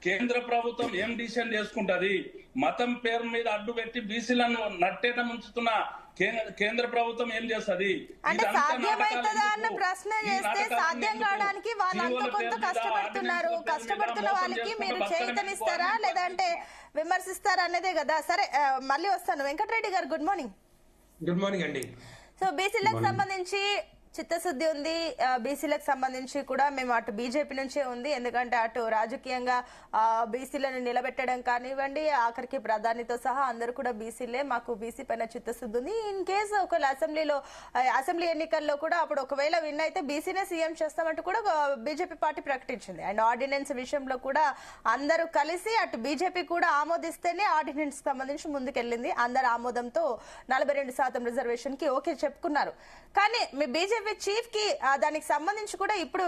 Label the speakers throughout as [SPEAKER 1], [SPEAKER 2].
[SPEAKER 1] కేంద్ర ప్రభుత్వం ఏం డిసిషన్ చేసుకుంటది? మతం పేరు మీద అడ్డు పెట్టి బీసీలను నట్టేట ముంచుతున్న కేంద్ర ప్రభుత్వం ఏం చేస్తుంది?
[SPEAKER 2] అంటే సాధ్యమైతుందా అన్న ప్రశ్న చేస్తే సాధ్యం కావడానికి వాళ్ళంతా కొంత కష్టపడుతున్నారు. కష్టపడుతున్న వాళ్ళకి మీరు చేతనిస్తారా లేదంటే విమర్శిస్తారా అనేదే కదా. సరే, మళ్ళీ వస్తాను. వెంకటరెడ్డి గారు, గుడ్ మార్నింగ్.
[SPEAKER 3] గుడ్ మార్నింగ్ అండి.
[SPEAKER 2] సో బీసీలకు సంబంధించి చిత్తశుద్ధి ఉంది. బీసీలకు సంబంధించి కూడా మేము అటు బీజేపీ నుంచే ఉంది. ఎందుకంటే అటు రాజకీయంగా బీసీలను నిలబెట్టడం కానివ్వండి, ఆఖరికి ప్రధానితో సహా అందరూ కూడా బీసీలే, మాకు బీసీ పైన చిత్తశుద్ధి ఉంది. ఇన్ కేసు ఒకవేళ అసెంబ్లీ ఎన్నికల్లో కూడా అప్పుడు ఒకవేళ విన్ అయితే బీసీనే సీఎం చేస్తామంటూ కూడా బీజేపీ పార్టీ ప్రకటించింది. అండ్ ఆర్డినెన్స్ విషయంలో కూడా అందరూ కలిసి అటు బీజేపీ కూడా ఆమోదిస్తేనే ఆర్డినెన్స్ సంబంధించి ముందుకెళ్ళింది. అందరు ఆమోదంతో 42% రిజర్వేషన్ కి ఓకే చెప్పుకున్నారు. కానీ మీ బీజేపీ చీఫ్ కి దానికి సంబంధించి కూడా ఇప్పుడు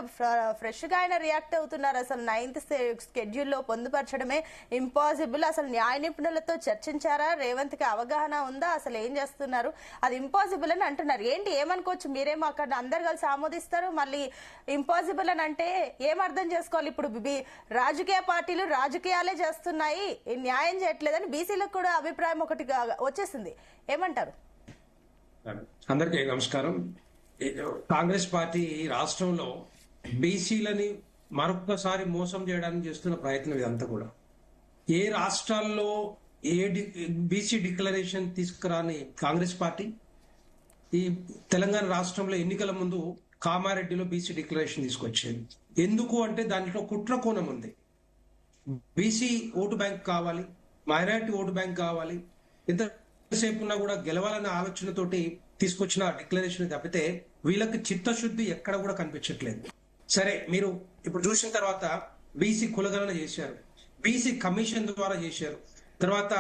[SPEAKER 2] ఫ్రెష్ గా ఆయన రియాక్ట్ అవుతున్నారు. అసలు 9th షెడ్యూల్లో పొందుపరచడమే ఇంపాసిబుల్. అసలు న్యాయ నిపుణులతో చర్చించారా? రేవంత్ కి అవగాహన ఉందా? అసలు ఏం చేస్తున్నారు? అది ఇంపాసిబుల్ అని అంటున్నారు. ఏంటి, ఏమనుకోవచ్చు? మీరేమో అక్కడ అందరు కలిసి ఆమోదిస్తారు, మళ్ళీ ఇంపాసిబుల్ అని అంటే ఏం అర్థం చేసుకోవాలి? ఇప్పుడు రాజకీయ పార్టీలు రాజకీయాలే చేస్తున్నాయి, న్యాయం చేయట్లేదని బీసీలకు కూడా అభిప్రాయం ఒకటి వచ్చేసింది. ఏమంటారు?
[SPEAKER 3] అందరికీ నమస్కారం. కాంగ్రెస్ పార్టీ రాష్ట్రంలో బీసీలని మరొకసారి మోసం చేయడానికి చేస్తున్న ప్రయత్నం ఇదంతా కూడా. ఏ రాష్ట్రాల్లో బీసీ డిక్లరేషన్ తీసుకురాని కాంగ్రెస్ పార్టీ ఈ తెలంగాణ రాష్ట్రంలో ఎన్నికల ముందు కామారెడ్డిలో బీసీ డిక్లరేషన్ తీసుకొచ్చేది. ఎందుకు అంటే దాంట్లో కుట్ర కోణం ఉంది. బీసీ ఓటు బ్యాంక్ కావాలి, మైనారిటీ ఓటు బ్యాంక్ కావాలి, ఎంతసేపు ఉన్నా కూడా గెలవాలన్న ఆలోచనతోటి తీసుకొచ్చిన డిక్లరేషన్ తప్పితే వీళ్ళకి చిత్తశుద్ధి ఎక్కడ కూడా కనిపించట్లేదు. సరే, మీరు ఇప్పుడు చూసిన తర్వాత బీసీ కులగణన చేశారు, బీసీ కమిషన్ ద్వారా చేశారు, తర్వాత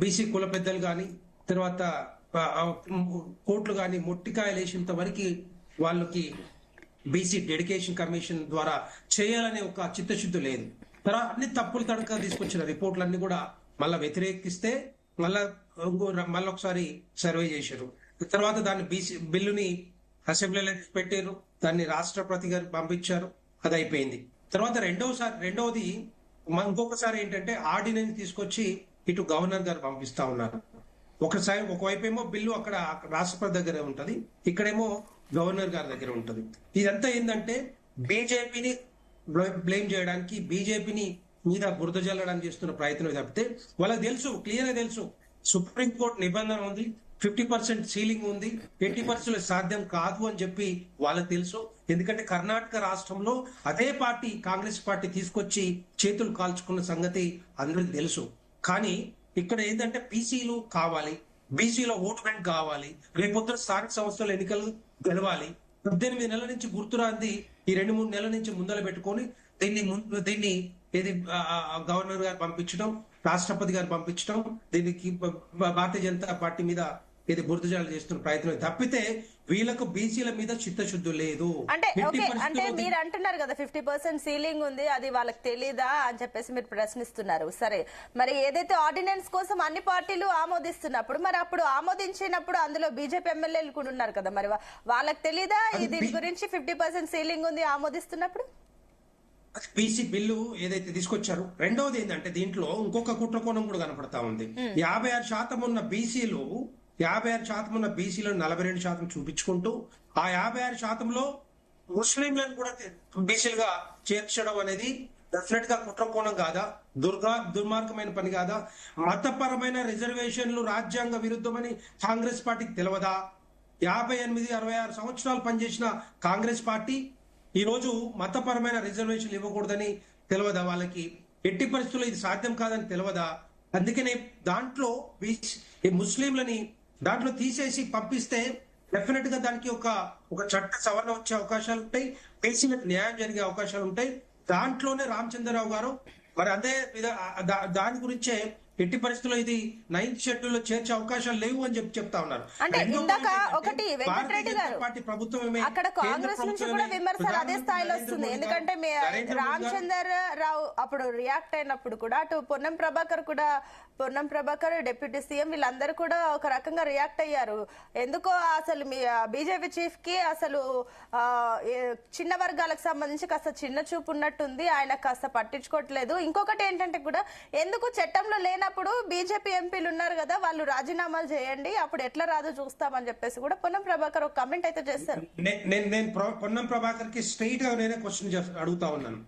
[SPEAKER 3] బీసీ కుల పెద్దలు కానీ, తర్వాత కోర్టులు కానీ మొట్టికాయలు వేసేంత వరకు వాళ్ళకి బీసీ డెడికేషన్ కమిషన్ ద్వారా చేయాలనే ఒక చిత్తశుద్ధి లేదు. తర్వాత అన్ని తప్పులు తడక తీసుకొచ్చిన రిపోర్ట్లన్నీ కూడా మళ్ళా వ్యతిరేకిస్తే మళ్ళొకసారి సర్వే చేశారు. తర్వాత దాన్ని బీసీ బిల్లుని అసెంబ్లీలో పెట్టారు, దాన్ని రాష్ట్రపతి గారు పంపించారు, అది అయిపోయింది. తర్వాత రెండవది ఇంకొకసారి ఏంటంటే ఆర్డినెన్స్ తీసుకొచ్చి ఇటు గవర్నర్ గారు పంపిస్తా ఉన్నారు. ఒకవైపేమో బిల్లు అక్కడ రాష్ట్రపతి దగ్గర ఉంటది, ఇక్కడేమో గవర్నర్ గారి దగ్గర ఉంటది. ఇదంతా ఏంటంటే బీజేపీని బ్లేమ్ చేయడానికి, బీజేపీని మీద బురద జల్లడానికి చేస్తున్న ప్రయత్నం తప్పితే వాళ్ళకి తెలుసు, క్లియర్ గా తెలుసు, సుప్రీంకోర్టు నిబంధన ఉంది, 50% సీలింగ్ ఉంది, 80% సాధ్యం కాదు అని చెప్పి వాళ్ళకి తెలుసు. ఎందుకంటే కర్ణాటక రాష్ట్రంలో అదే పార్టీ కాంగ్రెస్ పార్టీ తీసుకొచ్చి చేతులు కాల్చుకున్న సంగతి అందరికి తెలుసు. కానీ ఇక్కడ ఏంటంటే బీసీలు కావాలి, బీసీలో ఓటు బ్యాంక్ కావాలి, రేపొద్దున స్థానిక సంస్థల ఎన్నికలు గెలవాలి. 18 నెలల నుంచి గుర్తురాంది ఈ 2-3 నెలల నుంచి ముందర పెట్టుకొని దీన్ని ఏది గవర్నర్ గారు పంపించడం, రాష్ట్రపతి గారు పంపించడం, దీనికి భారతీయ జనతా పార్టీ మీద ఇది బురదజాలు చేస్తున్న ప్రయత్నం తప్పితే వీళ్ళకు బీసీల మీద చిత్తశుద్ధి లేదు.
[SPEAKER 2] అంటే మీరు అంటున్నారు కదా 50% సీలింగ్ ఉంది, అది వాళ్ళకి తెలీదా అని చెప్పేసి మీరు ప్రశ్నిస్తున్నారు. సరే, మరి ఏదైతే ఆర్డినెన్స్ కోసం అన్ని పార్టీలు ఆమోదిస్తున్నప్పుడు, మరి అప్పుడు ఆమోదించినప్పుడు అందులో బీజేపీ ఎమ్మెల్యేలు కూడా ఉన్నారు కదా, మరి వాళ్ళకి తెలీదా దీని గురించి 50% సీలింగ్ ఉంది ఆమోదిస్తున్నప్పుడు?
[SPEAKER 3] బీసీ బిల్లు ఏదైతే తీసుకొచ్చారో, రెండవది ఏంటంటే దీంట్లో ఇంకొక కుట్ర కోణం కూడా కనపడతా ఉంది. 56% ఉన్న బీసీలు 42% చూపించుకుంటూ ఆ 56%లో ముస్లింలను కూడా బీసీలుగా చేర్చడం అనేది డెఫినెట్ గా కుట్ర కోణం కాదా? దుర్మార్గమైన పని కాదా? మతపరమైన రిజర్వేషన్లు రాజ్యాంగ విరుద్ధమని కాంగ్రెస్ పార్టీకి తెలియదా? 58-66 సంవత్సరాలు పనిచేసిన కాంగ్రెస్ పార్టీ ఈ రోజు మతపరమైన రిజర్వేషన్లు ఇవ్వకూడదని తెలియదా? వాళ్ళకి ఎట్టి పరిస్థితుల్లో ఇది సాధ్యం కాదని తెలియదా? అందుకనే దాంట్లో ముస్లింలని దాంట్లో తీసేసి పంపిస్తే డెఫినెట్ గా దానికి ఒక చట్ట సవరణ వచ్చే అవకాశాలు ఉంటాయి, బీసీలకు న్యాయం జరిగే అవకాశాలు ఉంటాయి. దాంట్లోనే రామచంద్రరావు గారు మరి అదే దాని గురించే ఎట్టి పరిస్థితుల్లో ఇది 9th షెడ్యూల్ లో చేర్చే అవకాశాలు లేవు అని చెప్తా ఉన్నారు.
[SPEAKER 2] అంటే
[SPEAKER 3] రెండో
[SPEAKER 2] ఇందాక
[SPEAKER 3] point ఏంటంటే,
[SPEAKER 2] ఒకటి
[SPEAKER 3] భారతీయ
[SPEAKER 2] వెంకటరెడ్డి
[SPEAKER 3] జనతా
[SPEAKER 2] గారు
[SPEAKER 3] పార్టీ ప్రభుత్వమే
[SPEAKER 2] అక్కడ కాంగ్రెస్ నుంచి కూడా విమర్శలు అదే స్థాయిలో వస్తుంది. ఎందుకంటే రామచందర్ రావు అప్పుడు రియాక్ట్ అయినప్పుడు కూడా అటు పొన్నం ప్రభాకర్ డిప్యూటీ సీఎం వీళ్ళందరూ కూడా ఒక రకంగా రియాక్ట్ అయ్యారు. ఎందుకో అసలు మీ బీజేపీ చీఫ్ కి అసలు చిన్న వర్గాలకు సంబంధించి కాస్త చిన్న చూపు ఉన్నట్టుంది, ఆయన కాస్త పట్టించుకోవట్లేదు. ఇంకొకటి ఏంటంటే కూడా ఎందుకు చట్టంలో లేనప్పుడు బీజేపీ ఎంపీలు ఉన్నారు కదా, వాళ్ళు రాజీనామాలు చేయండి, అప్పుడు ఎట్లా రాదో చూస్తామని చెప్పేసి కూడా పొన్నం ప్రభాకర్ ఒక కమెంట్ అయితే చేస్తారు.
[SPEAKER 3] నేను పొన్నం ప్రభాకర్ కి స్ట్రైట్ గా నేనే అడుగుతా ఉన్నాను,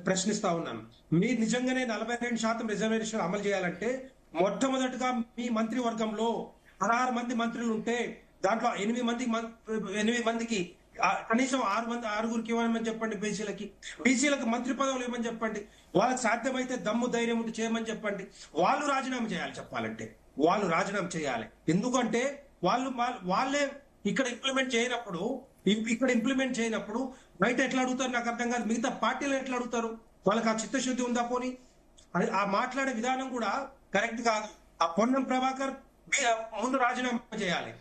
[SPEAKER 3] ప్రశ్నిస్తా ఉన్నాను. మీరు నిజంగానే 42% రిజర్వేషన్ అమలు చేయాలంటే మొట్టమొదటిగా మీ మంత్రివర్గంలో 16 మంది మంత్రులు ఉంటే దాంట్లో 8 మందికి కనీసం 6గురికి ఇవ్వమని చెప్పండి. బీసీలకు మంత్రి పదవులు ఇవ్వమని చెప్పండి. వాళ్ళకి సాధ్యమైతే దమ్ము ధైర్యం ఉంటే చేయమని చెప్పండి. వాళ్ళు రాజీనామా చేయాలి. చెప్పాలంటే వాళ్ళు రాజీనామా చేయాలి. ఎందుకంటే వాళ్ళే ఇక్కడ ఇంప్లిమెంట్ చేయనప్పుడు బయట ఎట్లా అడుగుతారు నాకు అర్థం కాదు. మిగతా పార్టీలు ఎట్లా అడుగుతారు? వాళ్ళకి ఆ చిత్తశుద్ధి ఉందా? పోనీ ఆ మాట్లాడే విధానం కూడా కరెక్ట్ కాదు. ఆ పొన్నం ప్రభాకర్ ముందు రాజీనామా చేయాలి.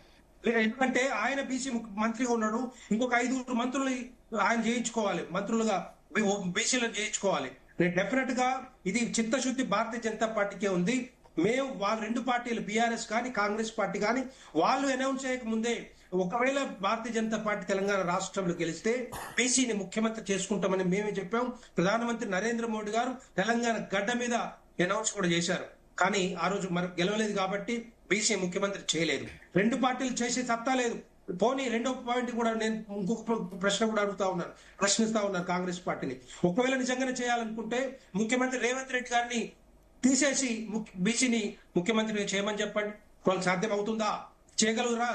[SPEAKER 3] ఎందుకంటే ఆయన బీసీ మంత్రిగా ఉన్నాడు. ఇంకొక 5 మంత్రులు ఆయన చేయించుకోవాలి, మంత్రులుగా బీసీలను చేయించుకోవాలి. డెఫినెట్ గా ఇది చిత్తశుద్ధి భారతీయ జనతా పార్టీకే ఉంది. మేము వాళ్ళ 2 పార్టీలు బీఆర్ఎస్ కానీ కాంగ్రెస్ పార్టీ కానీ వాళ్ళు అనౌన్స్ చేయక ముందే ఒకవేళ భారతీయ జనతా పార్టీ తెలంగాణ రాష్ట్రంలో గెలిస్తే బీసీని ముఖ్యమంత్రి చేసుకుంటామని మేమే చెప్పాం. ప్రధానమంత్రి నరేంద్ర మోడీ గారు తెలంగాణ గడ్డ మీద అనౌన్స్ కూడా చేశారు. కానీ ఆ రోజు మరి గెలవలేదు కాబట్టి బీసీ ముఖ్యమంత్రి చేయలేదు. 2 పార్టీలు చేసే సత్తా లేదు. పోనీ రెండో పాయింట్ కూడా నేను ఇంకొక ప్రశ్న కూడా ప్రశ్నిస్తా ఉన్నాను కాంగ్రెస్ పార్టీని. ఒకవేళ నిజంగానే చేయాలనుకుంటే ముఖ్యమంత్రి రేవంత్ రెడ్డి గారిని తీసేసి బీసీని ముఖ్యమంత్రిని చేయమని చెప్పండి. వాళ్ళకి సాధ్యం అవుతుందా? చేయగలరా?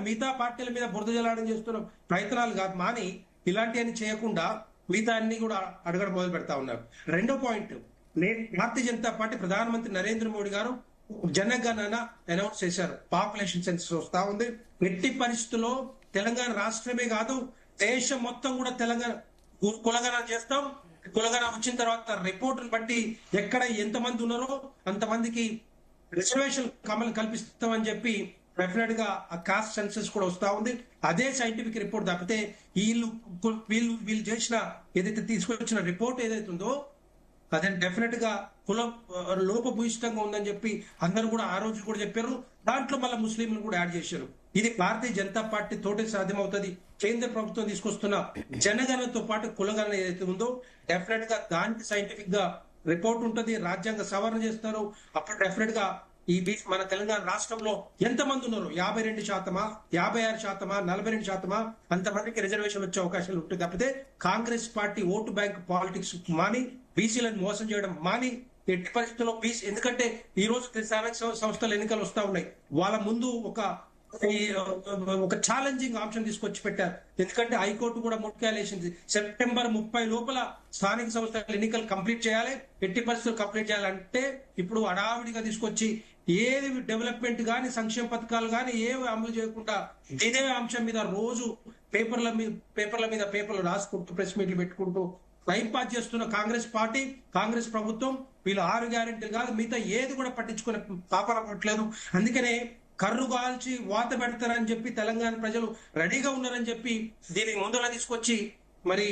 [SPEAKER 3] మిగతా పార్టీల మీద బురద జలాడం చేస్తున్న ప్రయత్నాలు కాదు మాని ఇలాంటివన్నీ చేయకుండా మిగతా అన్ని కూడా అడగడం మొదలు పెడతా ఉన్నారు. రెండో పాయింట్, భారతీయ జనతా పార్టీ ప్రధానమంత్రి నరేంద్ర మోడీ గారు జనగణన అనౌన్స్ చేశారు. పాపులేషన్ సెన్సస్ వస్తా ఉంది. ఎట్టి పరిస్థితుల్లో తెలంగాణ రాష్ట్రమే కాదు దేశం మొత్తం కూడా తెలంగాణ కులగణన చేస్తాం. కులగణన వచ్చిన తర్వాత రిపోర్టును బట్టి ఎక్కడ ఎంతమంది ఉన్నారో అంతమందికి రిజర్వేషన్ కల్పిస్తామని చెప్పి డెఫినెట్ గా ఆ కాస్ట్ సెన్సస్ కూడా వస్తా ఉంది. అదే సైంటిఫిక్ రిపోర్ట్ తప్పితే వీళ్ళు చేసిన ఏదైతే తీసుకొచ్చిన రిపోర్ట్ ఏదైతే ఉందో అదే డెఫినెట్ గా కులం లోపభూయిష్టంగా ఉందని చెప్పి అందరూ కూడా ఆ రోజు కూడా చెప్పారు. దాంట్లో మళ్ళీ ముస్లింలు కూడా యాడ్ చేశారు. ఇది భారతీయ జనతా పార్టీ తోటే సాధ్యమవుతుంది. కేంద్ర ప్రభుత్వం తీసుకొస్తున్న జనగణనతో పాటు కులగణన ఏదైతే ఉందో డెఫినెట్ గా దానికి సైంటిఫిక్ గా రిపోర్ట్ ఉంటుంది. రాజ్యాంగ సవరణ చేస్తారు. అప్పుడు డెఫినెట్ గా మన తెలంగాణ రాష్ట్రంలో ఎంతమంది ఉన్నారు, 52%, 56%, 42%, అంతమందికి రిజర్వేషన్ వచ్చే అవకాశాలు ఉంటుంది. తప్పితే Congress party vote bank politics మాని బీసీలను మోసం చేయడం మాని ఎట్టి పరిస్థితుల్లో బీసీ, ఎందుకంటే ఈ రోజు స్థానిక సంస్థల ఎన్నికలు వస్తా ఉన్నాయి. వాళ్ళ ముందు ఒక ఛాలెంజింగ్ ఆప్షన్ తీసుకొచ్చి పెట్టారు. ఎందుకంటే హైకోర్టు కూడా ముట్కాలేసింది. సెప్టెంబర్ 30 లోపల స్థానిక సంస్థల ఎన్నికలు కంప్లీట్ చేయాలి. ఎట్టి పరిస్థితులు కంప్లీట్ చేయాలంటే ఇప్పుడు హడావిడిగా తీసుకొచ్చి ఏది డెవలప్మెంట్ గాని సంక్షేమ పథకాలు గాని ఏవి అమలు చేయకుండా ఇదే అంశం మీద రోజు పేపర్ల మీద పేపర్లు రాసుకుంటూ ప్రెస్ మీట్లు పెట్టుకుంటూ టైం పాస్ చేస్తున్న కాంగ్రెస్ పార్టీ, కాంగ్రెస్ ప్రభుత్వం వీళ్ళు 6 గ్యారెంటీలు కాదు మిగతా ఏది కూడా పట్టించుకునే పాపన పట్టలేదు. అందుకనే కర్రు కాల్చి వాత పెడతారని చెప్పి తెలంగాణ ప్రజలు రెడీగా ఉన్నారని చెప్పి దీనికి ముందులా తీసుకొచ్చి మరి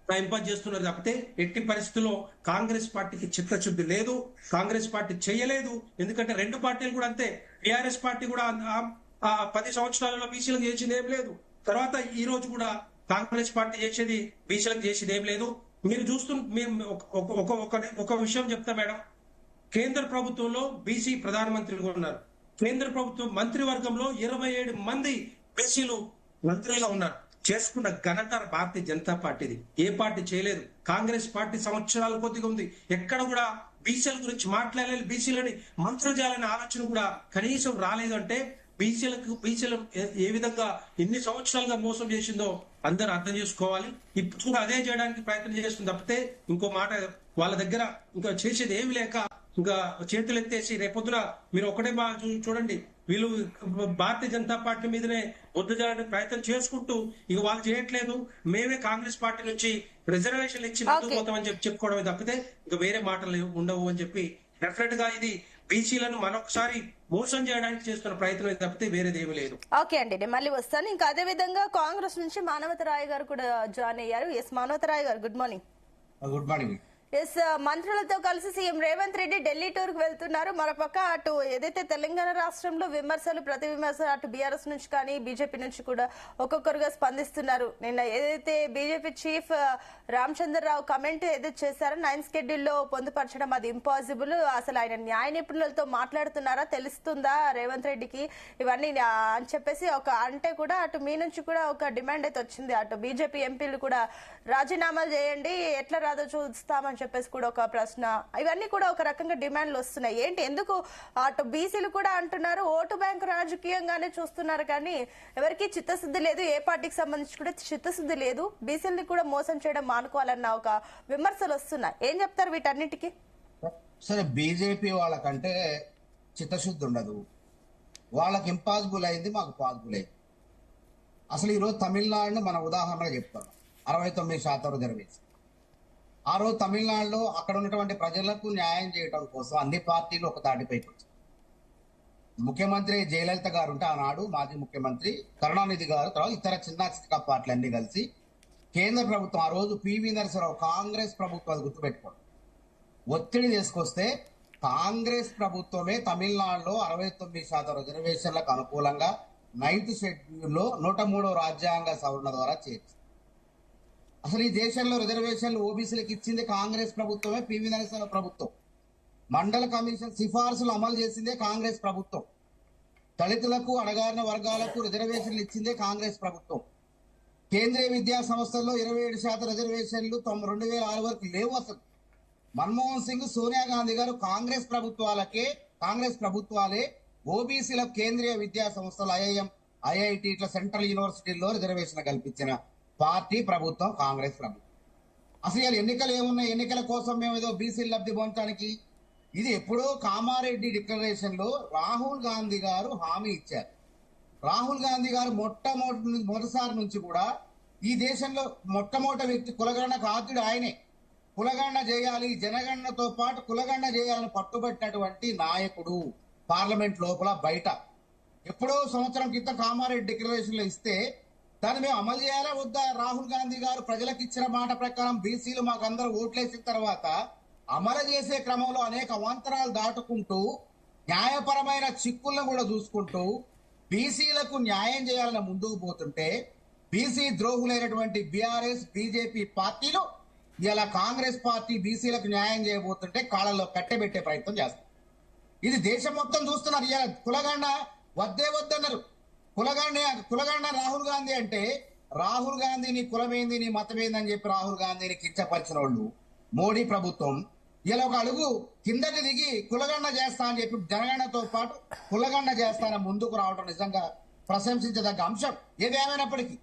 [SPEAKER 3] టైం పాస్ చేస్తున్నారు. తప్పితే ఎట్టి పరిస్థితుల్లో కాంగ్రెస్ పార్టీకి చిత్తశుద్ధి లేదు. కాంగ్రెస్ పార్టీ చేయలేదు. ఎందుకంటే 2 పార్టీలు కూడా అంతే. టిఆర్ఎస్ పార్టీ కూడా 10 సంవత్సరాలలో బీసీలకు చేసింది ఏం లేదు. తర్వాత ఈ రోజు కూడా కాంగ్రెస్ పార్టీ చేసేది బీసీలకు చేసేది ఏం లేదు. మీరు ఒక విషయం చెప్తా మేడం, కేంద్ర ప్రభుత్వంలో బీసీ ప్రధానమంత్రులుగా ఉన్నారు. కేంద్ర ప్రభుత్వం మంత్రివర్గంలో 27 మంది బీసీలు మంత్రులుగా ఉన్నారు. చేసుకున్న ఘనత భారతీయ జనతా పార్టీది. ఏ పార్టీ చేయలేదు. కాంగ్రెస్ పార్టీ సంవత్సరాల కొద్దిగా ఉంది. ఎక్కడ కూడా బీసీల గురించి మాట్లాడాలి, బీసీలని మంత్రులు చేయాలనే ఆలోచన కూడా కనీసం రాలేదు. అంటే బీసీలు ఏ విధంగా ఎన్ని సంవత్సరాలుగా మోసం చేసిందో అందరూ అర్థం చేసుకోవాలి. ఇప్పుడు కూడా అదే చేయడానికి ప్రయత్నం చేస్తుంది. తప్పితే ఇంకో మాట వాళ్ళ దగ్గర ఇంకా చేసేది ఏమి లేక ఇంకా చేతులు ఎత్తేసి రేపొద్దున మీరు ఒకటే చూడండి, వీళ్ళు భారతీయ జనతా పార్టీ మీదనే వద్దు చేయడానికి ప్రయత్నం చేసుకుంటూ ఇక వాళ్ళు చేయట్లేదు, మేమే కాంగ్రెస్ పార్టీ నుంచి రిజర్వేషన్లు ఇచ్చి ముందుకు పోతామని చెప్పుకోవడమే తప్పితే ఇంకా వేరే మాటలు ఉండవు అని చెప్పి డెఫినెట్ గా ఇది బీసీలను మరొకసారి మోసం చేయడానికి చేస్తున్న ప్రయత్నం తప్పితే వేరేది ఏమీ లేదు.
[SPEAKER 2] ఓకే అండి, నేను మళ్ళీ వస్తాను. ఇంకా అదే విధంగా కాంగ్రెస్ నుంచి మానవతరాయ్ గారు కూడా జాయిన్ అయ్యారు. ఎస్ మానవతరాయ్ గారు, good morning.
[SPEAKER 4] Good morning.
[SPEAKER 2] Yes, మంత్రులతో కలిసి సీఎం రేవంత్ రెడ్డి ఢిల్లీ టూర్ కు వెళ్తున్నారు. మరోపక్క అటు ఏదైతే తెలంగాణ రాష్ట్రంలో విమర్శలు ప్రతి విమర్శలు అటు బీఆర్ఎస్ నుంచి కానీ బీజేపీ నుంచి కూడా ఒక్కొక్కరుగా స్పందిస్తున్నారు. నిన్న ఏదైతే బీజేపీ చీఫ్ రామచంద్రరావు కమెంట్ ఏదైతే చేశారో 9th షెడ్యూల్లో పొందుపరచడం అది ఇంపాసిబుల్, అసలు ఆయన న్యాయ నిపుణులతో మాట్లాడుతున్నారా తెలుస్తుందా రేవంత్ రెడ్డికి ఇవన్నీ అని చెప్పేసి ఒక అంటే కూడా అటు మీ నుంచి కూడా ఒక డిమాండ్ అయితే వచ్చింది. అటు బీజేపీ ఎంపీలు కూడా రాజీనామాలు చేయండి, ఎట్లా రాదో చూస్తామని చెప్పేసి కూడా ఒక ప్రశ్న, ఇవన్నీ కూడా ఒక రకంగా డిమాండ్లు వస్తున్నాయి. ఏంటి, ఎందుకు అటు బీసీలు కూడా అంటున్నారు ఓటు బ్యాంకు రాజకీయంగానే చూస్తున్నారు కానీ ఎవరికి చిత్తశుద్ధి లేదు, ఏ పార్టీకి సంబంధించి కూడా చిత్తశుద్ధి లేదు, బీసీలని కూడా మోసం చేయడం మానుకోవాలన్న ఒక విమర్శలు వస్తున్నాయి. ఏం చెప్తారు వీటన్నిటికీ?
[SPEAKER 4] సరే, బీజేపీ వాళ్ళకంటే చిత్తశుద్ధి ఉండదు, వాళ్ళకి ఇంపాసిబుల్ అయింది, మాకు పాసిబుల్ అయింది. అసలు ఈరోజు తమిళనాడును మన ఉదాహరణ చెప్తాను. 69% రిజర్వేషన్. ఆ రోజు తమిళనాడులో అక్కడ ఉన్నటువంటి ప్రజలకు న్యాయం చేయడం కోసం అన్ని పార్టీలు ఒక తాటిపైకి వచ్చాయి. ముఖ్యమంత్రి జయలలిత గారు ఉంటే ఆనాడు మాజీ ముఖ్యమంత్రి కరుణానిధి గారు, తర్వాత ఇతర చిన్న చిన్న పార్టీలు అన్ని కలిసి కేంద్ర ప్రభుత్వం ఆ రోజు పివి నరసింహరావు కాంగ్రెస్ ప్రభుత్వం, అది గుర్తుపెట్టుకోండి, ఒత్తిడి తీసుకొస్తే కాంగ్రెస్ ప్రభుత్వమే తమిళనాడులో 69% రిజర్వేషన్లకు అనుకూలంగా 9th షెడ్యూల్లో 103వ రాజ్యాంగ సవరణ ద్వారా చేర్చింది. అసలు ఈ దేశంలో రిజర్వేషన్లు ఓబీసీలకు ఇచ్చింది కాంగ్రెస్ ప్రభుత్వమే, పివి నరసింహ ప్రభుత్వం. మండల కమిషన్ సిఫార్సులు అమలు చేసిందే కాంగ్రెస్ ప్రభుత్వం. దళితులకు అణగారిన వర్గాలకు రిజర్వేషన్లు ఇచ్చిందే కాంగ్రెస్ ప్రభుత్వం. కేంద్రీయ విద్యా సంస్థల్లో 27% రిజర్వేషన్లు 2006 వరకు లేవు. అసలు మన్మోహన్ సింగ్, సోనియా గాంధీ గారు కాంగ్రెస్ ప్రభుత్వాలే ఓబీసీల కేంద్రీయ విద్యా సంస్థలు ఐఐఎం, ఐఐటి ఇట్లా సెంట్రల్ యూనివర్సిటీల్లో రిజర్వేషన్ కల్పించిన పార్టీ ప్రభుత్వం కాంగ్రెస్ ప్రభుత్వం. అసలు ఇవాళ ఎన్నికలు ఏమున్నాయి? ఎన్నికల కోసం మేము ఏదో బీసీ లబ్ధి పొందడానికి, ఇది ఎప్పుడో కామారెడ్డి డిక్లరేషన్ లో రాహుల్ గాంధీ గారు హామీ ఇచ్చారు. రాహుల్ గాంధీ గారు మొదటిసారి నుంచి కూడా ఈ దేశంలో మొట్టమొదటి వ్యక్తి కులగణనకు ఆద్యుడు ఆయనే. కులగణన చేయాలి, జనగణనతో పాటు కులగణన చేయాలని పట్టుబట్టినటువంటి నాయకుడు పార్లమెంట్ లోపల బయట. ఎప్పుడో సంవత్సరం క్రితం కామారెడ్డి డిక్లరేషన్ లో ఇస్తే దాన్ని మేము అమలు చేయాలా వద్దా? రాహుల్ గాంధీ గారు ప్రజలకు ఇచ్చిన మాట ప్రకారం బీసీలు మాకు అందరూ ఓట్లేసిన తర్వాత అమలు చేసే క్రమంలో అనేక అవాంతరాలు దాటుకుంటూ న్యాయపరమైన చిక్కులను కూడా చూసుకుంటూ బీసీలకు న్యాయం చేయాలని ముందుకు పోతుంటే బీసీ ద్రోహులైనటువంటి బీఆర్ఎస్, బీజేపీ పార్టీలు ఇలా కాంగ్రెస్ పార్టీ బీసీలకు న్యాయం చేయబోతుంటే కాళ్ళలో కట్టెబెట్టే ప్రయత్నం చేస్తారు. ఇది దేశం మొత్తం చూస్తున్నారు. ఇలా కులగండ వద్దే వద్దన్నారు. కులగండ రాహుల్ గాంధీ అంటే, రాహుల్ గాంధీ నీ కులమేంది, నీ మతమేంది అని చెప్పి రాహుల్ గాంధీని కించపరిచిన వాళ్ళు మోడీ ప్రభుత్వం ఇలా ఒక అడుగు కిందకి దిగి కులగండ చేస్తా అని చెప్పి జనగణనతో పాటు కులగండ చేస్తానని ముందుకు రావడం నిజంగా ప్రశంసించదగ్గ అంశం. ఏదేమైనప్పటికీ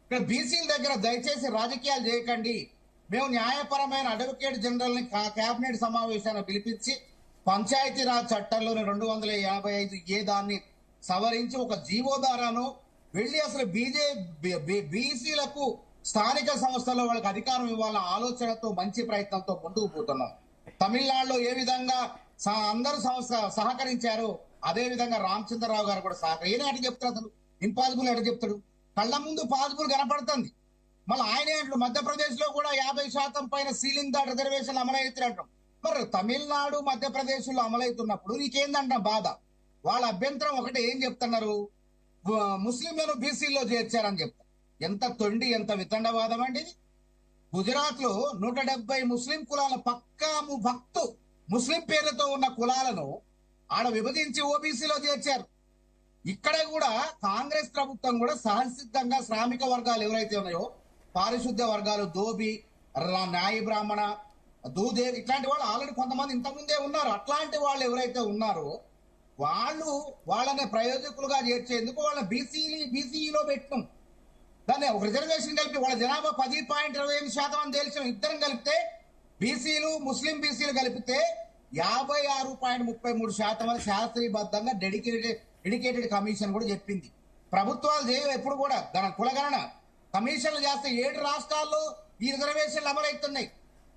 [SPEAKER 4] ఇక్కడ బీసీల దగ్గర దయచేసి రాజకీయాలు చేయకండి. మేము న్యాయపరమైన అడ్వకేట్ జనరల్ ని కేబినెట్ సమావేశాన్ని పిలిపించి పంచాయతీరాజ్ చట్టంలోని 285 దాన్ని సవరించి ఒక జీవో ద్వారాను వెళ్లి అసలు బీసీలకు స్థానిక సంస్థల్లో వాళ్ళకి అధికారం ఇవ్వాలన్న ఆలోచనతో మంచి ప్రయత్నంతో ముందుకు పోతున్నాం. తమిళనాడులో ఏ విధంగా అందరూ సహకరించారో అదే విధంగా రామచంద్రరావు గారు కూడా ఈయన ఎట చెప్తాడు? అసలు ఇంపాసిబుల్ ఎట చెప్తాడు? కళ్ళ ముందు పాసిబుల్ కనపడుతుంది. మళ్ళీ ఆయనే అంటాడు మధ్యప్రదేశ్ లో కూడా 50% పైన సీలింగ్ దాటి రిజర్వేషన్లు అమలవుతున్నట్టు. మరి తమిళనాడు, మధ్యప్రదేశ్ లో అమలవుతున్నప్పుడు నీకేందంట బాధ? వాళ్ళ అభ్యంతరం ఒకటి ఏం చెప్తున్నారు, ముస్లింలను బీసీల్లో చేర్చారని చెప్తారు. ఎంత తొండి, ఎంత వితండవాదం అండి. గుజరాత్ లో 170 ముస్లిం కులాల పక్కా భక్తు ముస్లిం పేర్లతో ఉన్న కులాలను ఆడ విభజించి ఓబీసీలో చేర్చారు. ఇక్కడ కూడా కాంగ్రెస్ ప్రభుత్వం కూడా సహసిద్ధంగా శ్రామిక వర్గాలు ఎవరైతే ఉన్నాయో, పారిశుద్ధ్య వర్గాలు, దోబి, నాయి బ్రాహ్మణ, దూదేవి, ఇట్లాంటి వాళ్ళు ఆల్రెడీ కొంతమంది ఇంతకుముందే ఉన్నారు. అట్లాంటి వాళ్ళు ఎవరైతే ఉన్నారో వాళ్ళని ప్రయోజకులుగా చేర్చేందుకు వాళ్ళ బీసీలో పెట్టినాం. దాన్ని ఒక రిజర్వేషన్ కలిపి వాళ్ళ జనాభా 10.28% అని తెలిసిన ఇద్దరం కలిపితే బీసీలు, ముస్లిం బీసీలు కలిపితే 56.33% అని శాస్త్రీయబద్ధంగా డెడికేటెడ్ కమిషన్ కూడా చెప్పింది. ప్రభుత్వాలు చేయవు ఎప్పుడు కూడా కులగణన కమిషన్లు చేస్తే 7 రాష్ట్రాల్లో ఈ రిజర్వేషన్లు అమలవుతున్నాయి.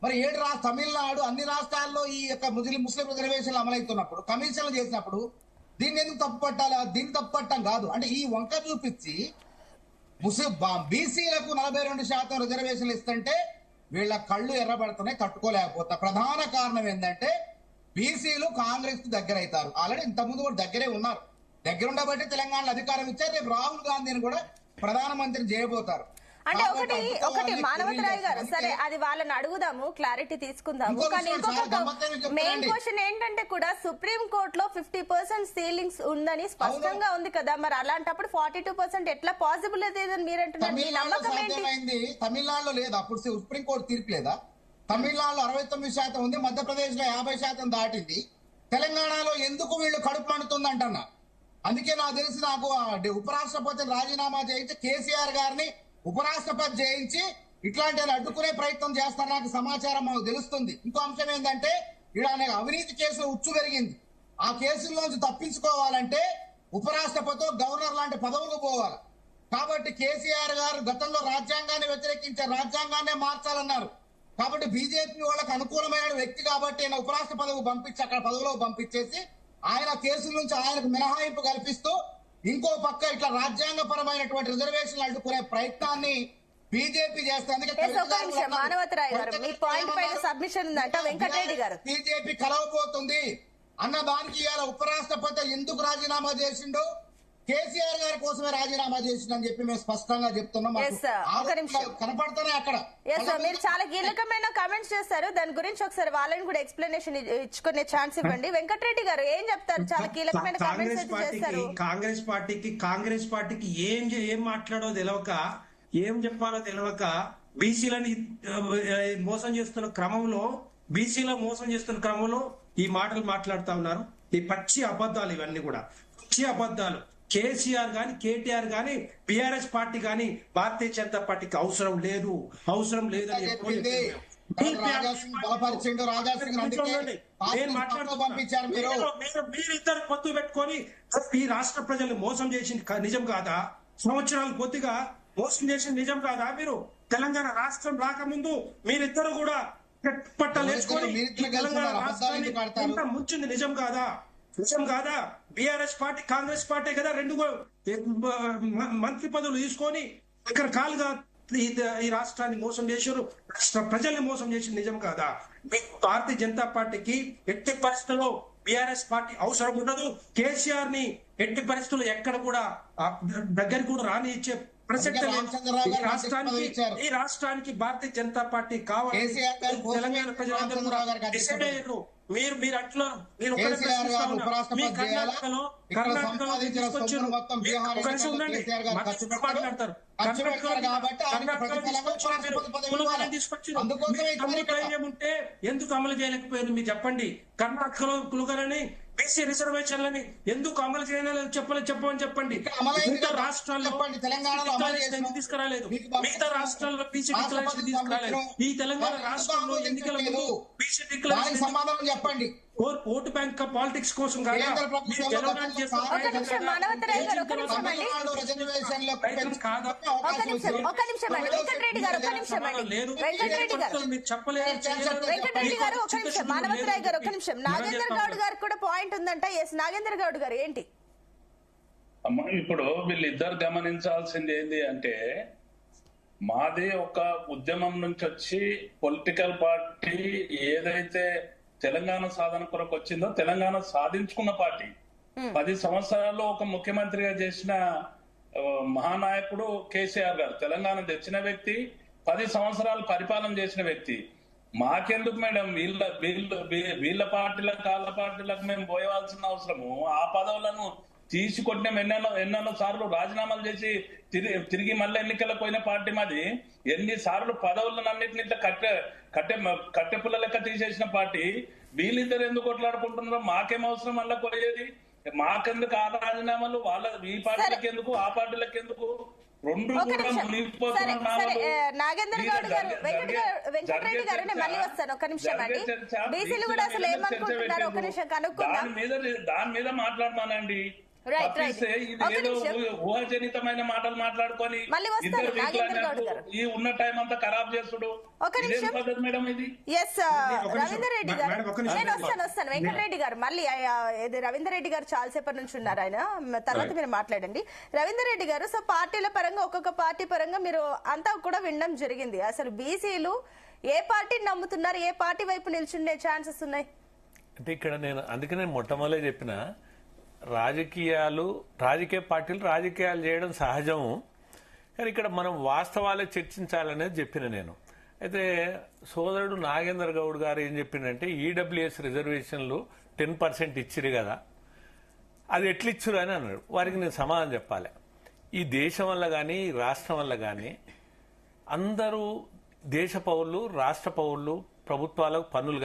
[SPEAKER 4] మరి 7 తమిళనాడు అన్ని రాష్ట్రాల్లో ఈ యొక్క ముస్లిం రిజర్వేషన్లు అమలవుతున్నప్పుడు కమిషన్లు చేసినప్పుడు దీన్ని ఎందుకు తప్పు పట్టాలి? దీన్ని తప్పు పట్టడం కాదు. అంటే ఈ వంక చూపించి బీసీలకు 42% రిజర్వేషన్లు ఇస్తుంటే వీళ్ళ కళ్ళు ఎర్రబడుతున్నాయి, తట్టుకోలేకపోతా. ప్రధాన కారణం ఏంటంటే బీసీలు కాంగ్రెస్ కు దగ్గర అవుతారు. ఆల్రెడీ ఇంతకుముందు కూడా దగ్గరే ఉన్నారు. దగ్గర ఉండబట్టి తెలంగాణలో అధికారం ఇచ్చారు. రేపు రాహుల్ గాంధీని కూడా ప్రధానమంత్రిని చేయబోతారు.
[SPEAKER 2] అంటే ఒకటి మానవతరాయ్ గారు, సరే అది వాళ్ళని అడుగుదాము, క్లారిటీ తీసుకుందాము. కానీ ఇంకొక మెయిన్ క్వశ్చన్ ఏంటంటే కూడా సుప్రీం కోర్టులో 50% సీలింగ్స్ ఉందని స్పష్టంగా ఉంది కదా, మరి అలాంటప్పుడు 42% ఎట్లా పాసిబుల్ అయితే మీరు అంటున్నారు? మీ నమ్మకం ఏంటి?
[SPEAKER 4] తమిళనాడులో లేదా? అప్పుడు సుప్రీం కోర్టు తీర్పు లేదా? తమిళనాడులో 69% ఉంది, మధ్యప్రదేశ్ లో 50% దాటింది. తెలంగాణలో ఎందుకు వీళ్ళు కడుపు మండుతుంది అంటున్నా. అందుకే నాకు తెలిసి నాకు ఉపరాష్ట్రపతిని రాజీనామా చేయించి కేసీఆర్ గారిని ఉపరాష్ట్రపతి చేయించి ఇట్లాంటి అడ్డుకునే ప్రయత్నం చేస్తారు. నాకు సమాచారం మాకు తెలుస్తుంది. ఇంకో అంశం ఏంటంటే ఇక్కడ అవినీతి కేసులు ఉచ్చు పెరిగింది. ఆ కేసుల్లోంచి తప్పించుకోవాలంటే ఉపరాష్ట్రపతి గవర్నర్ లాంటి పదవులు పోవాలి. కాబట్టి కేసీఆర్ గారు గతంలో రాజ్యాంగాన్ని వ్యతిరేకించారు, రాజ్యాంగాన్నే మార్చాలన్నారు. కాబట్టి బీజేపీ వాళ్ళకి అనుకూలమైన వ్యక్తి కాబట్టి ఆయన ఉపరాష్ట్ర పదవి పంపించి అక్కడ పదవిలో పంపించేసి ఆయన కేసుల నుంచి ఆయనకు మినహాయింపు కల్పిస్తూ ఇంకో పక్క ఇట్లా రాజ్యాంగపరమైనటువంటి రిజర్వేషన్లు అడ్డుకునే ప్రయత్నాన్ని బీజేపీ చేస్తుంది.
[SPEAKER 2] మానవతరాయ్ గారు, మీ పాయింట్ పైన సబ్మిషన్ ఉందంట వెంకటరెడ్డి గారు.
[SPEAKER 4] బీజేపీ కలవబోతుంది అన్న దానికి ఇవాళ ఉపరాష్ట్రపతి ఎందుకు రాజీనామా చేసిండో కేసీఆర్ గారి కోసమే రాజీనామా చేసిందని చెప్పి మేము స్పష్టంగా చెప్తున్నాం. కనపడుతున్నాయి అక్కడ.
[SPEAKER 2] మీరు చాలా కీలకమైన కామెంట్స్ చేస్తారు, దాని గురించి ఒకసారి వాళ్ళని కూడా ఎక్స్ప్లెనేషన్ ఇచ్చుకునే ఛాన్స్ ఇవ్వండి. వెంకటరెడ్డి గారు ఏం చెప్తారు? చాలా కీలకమైన కామెంట్స్ అయితే చేస్తారు.
[SPEAKER 3] కాంగ్రెస్ పార్టీకి ఏం మాట్లాడో తెలియక, ఏం చెప్పాలో తెలియక, బీసీలని మోసం చేస్తున్న క్రమంలో ఈ మాటలు మాట్లాడుతా ఉన్నారు. ఈ పచ్చి అబద్ధాలు, ఇవన్నీ కూడా పచ్చి అబద్ధాలు. కేసీఆర్ గాని, కేటీఆర్ గాని, బీఆర్ఎస్ పార్టీ గాని భారతీయ జనతా పార్టీకి అవసరం లేదు అని మీరిద్దరు పొత్తు పెట్టుకొని ఈ రాష్ట్ర ప్రజల్ని మోసం చేసింది నిజం కాదా? సంవత్సరాలు కొద్దిగా మోసం చేసింది నిజం కాదా? మీరు తెలంగాణ రాష్ట్రం రాకముందు మీరిద్దరు కూడా పట్టలేసుకొని తెలంగాణ రాష్ట్రాన్ని ముంచింది నిజం కాదా? బీఆర్ఎస్ పార్టీ, కాంగ్రెస్ పార్టీ కదా రెండు మంత్రి పదవులు తీసుకొని రకరకాలుగా ఈ రాష్ట్రాన్ని మోసం చేశారు, రాష్ట్ర ప్రజల్ని మోసం చేసింది నిజం కాదా? భారతీయ జనతా పార్టీకి ఎట్టి పరిస్థితుల్లో బీఆర్ఎస్ పార్టీ అవసరం ఉండదు. కేసీఆర్ ని ఎట్టి పరిస్థితుల్లో ఎక్కడ కూడా దగ్గరికి కూడా రాని ఇచ్చే ప్రసక్తి ఈ రాష్ట్రానికి భారతీయ జనతా పార్టీ కావాలి. తెలంగాణ ప్రజలందరూ కూడా డిసైడ్ అయ్యారు. మీరు అట్లా మీరు కర్ణాటకలో తీసుకొచ్చారు. మాట్లాడతారు ఉంటే ఎందుకు అమలు చేయలేకపోయారు? మీరు చెప్పండి. కర్ణాటకలో కులుగలని బీసీ రిజర్వేషన్లని ఎందుకు అమలు చేయలేదు చెప్పండి. మిగతా రాష్ట్రాల్లో తీసుకురాలేదు, మిగతా రాష్ట్రాల్లో బీసీ డిక్లరేషన్ తీసుకురాలేదు. ఈ తెలంగాణ రాష్ట్రంలో ఎన్నికల ముందు బీసీ డిక్లరేషన్
[SPEAKER 4] సమాధానం చెప్పండి.
[SPEAKER 3] ఓటు బ్యాంక్ పాలిటిక్స్ కోసం కాదు.
[SPEAKER 2] మానవతరాయ్ గారు ఒక నిమిషం. నాగేంద్ర గౌడ్ గారు కూడా పాయింట్ ఉందంట. ఎస్ నాగేంద్ర గౌడ్ గారు ఏంటి?
[SPEAKER 1] ఇప్పుడు వీళ్ళిద్దరు గమనించాల్సింది ఏంటి అంటే, మాది ఒక ఉద్యమం నుంచి వచ్చి పొలిటికల్ పార్టీ ఏదైతే తెలంగాణ సాధన కొరకు వచ్చిందో తెలంగాణ సాధించుకున్న పార్టీ. 10 సంవత్సరాల్లో ఒక ముఖ్యమంత్రిగా చేసిన మహానాయకుడు కేసీఆర్ గారు. తెలంగాణ తెచ్చిన వ్యక్తి, 10 సంవత్సరాలు పరిపాలన చేసిన వ్యక్తి. మాకెందుకు మేడం వీళ్ళ పార్టీలకు వాళ్ళ పార్టీలకు మేము పోయవలసిన అవసరము? ఆ పదవులను తీసుకొట్టిన ఎన్నెన్నో సార్లు రాజీనామాలు చేసి తిరిగి మళ్ళీ ఎన్నికలకు పోయిన పార్టీ మాది. ఎన్నిసార్లు పదవులను అన్నింటినీ కట్టె పుల్ల లెక్క తీసేసిన పార్టీ. వీళ్ళిద్దరు ఎందుకు కొట్లాడుకుంటున్నారో మాకేం అవసరం వల్ల పోయేది? మాకెందుకు ఆ రాజీనామాలు? ఈ పార్టీలకు ఎందుకు, ఆ పార్టీలకు ఎందుకు? రెండు
[SPEAKER 2] నాగేంద్ర గౌడ్ గారు, వెంకటరెడ్డి గారు నేను మళ్ళీ వస్తాను. ఒక నిమిషం అండి. బీసీలు కూడా అసలు ఏమనుకుంటున్నారు ఒక నిమిషం కనుక్కుందాం.
[SPEAKER 1] దాని మీద మాట్లాడమానండి.
[SPEAKER 2] Right,
[SPEAKER 1] తప్పిస్తే
[SPEAKER 2] right.
[SPEAKER 1] ఇది
[SPEAKER 2] ఒక
[SPEAKER 1] ఏదో
[SPEAKER 2] నిమిషం.
[SPEAKER 1] ఊహాజనితమైన మాటలు మాట్లాడుకొని
[SPEAKER 2] మళ్ళీ వస్తాను,
[SPEAKER 1] ఇద్దరు
[SPEAKER 2] నాగేంద్ర గౌడ్
[SPEAKER 1] వీక్లీ
[SPEAKER 2] గారు.
[SPEAKER 1] ఈ ఉన్న టైం అంతా ఖరాబ్ చేసుడు
[SPEAKER 2] ఒక
[SPEAKER 1] ఇదేం
[SPEAKER 2] నిమిషం.
[SPEAKER 1] పద్ధతి మేడం ఇది?
[SPEAKER 2] ఎస్
[SPEAKER 3] నిమిషం.
[SPEAKER 2] రవీందర్ రెడ్డి గారు,
[SPEAKER 3] మేడం, ఒక్క నిమిషం.
[SPEAKER 2] నేను వస్తాను వెంకటరెడ్డి గారు మళ్ళీ ఇది రవీందర్ రెడ్డి గారు చాలాసేపటి నుంచి ఉన్నారు, ఆయన తర్వాత మీరు మాట్లాడండి. రవీందర్ రెడ్డి గారు, సో పార్టీల పరంగా ఒక్కొక్క పార్టీ పరంగా మీరు అంతా కూడా వినడం జరిగింది. అసలు బీసీలు ఏ పార్టీని నమ్ముతున్నారు, ఏ పార్టీ వైపు నిల్చుండే ఛాన్సెస్ ఉన్నాయి?
[SPEAKER 5] అంటే ఇక్కడ అందుకనే మొట్టమొదలే చెప్పిన రాజకీయ పార్టీలు రాజకీయాలు చేయడం సహజం, కానీ ఇక్కడ మనం వాస్తవాలే చర్చించాలనేది చెప్పిన నేను. అయితే సోదరుడు నాగేంద్ర గౌడ్ గారు ఏం చెప్పిండంటే ఈడబ్ల్యూఎస్ రిజర్వేషన్లు 10% ఇచ్చిరు కదా, అది ఎట్లిచ్చురు అని అన్నాడు. వారికి నేను సమాధానం చెప్పాలి. ఈ దేశం వల్ల కానీ ఈ రాష్ట్రం వల్ల కానీ అందరూ దేశ పౌరులు, రాష్ట్ర పౌరులు ప్రభుత్వాలకు పన్నులు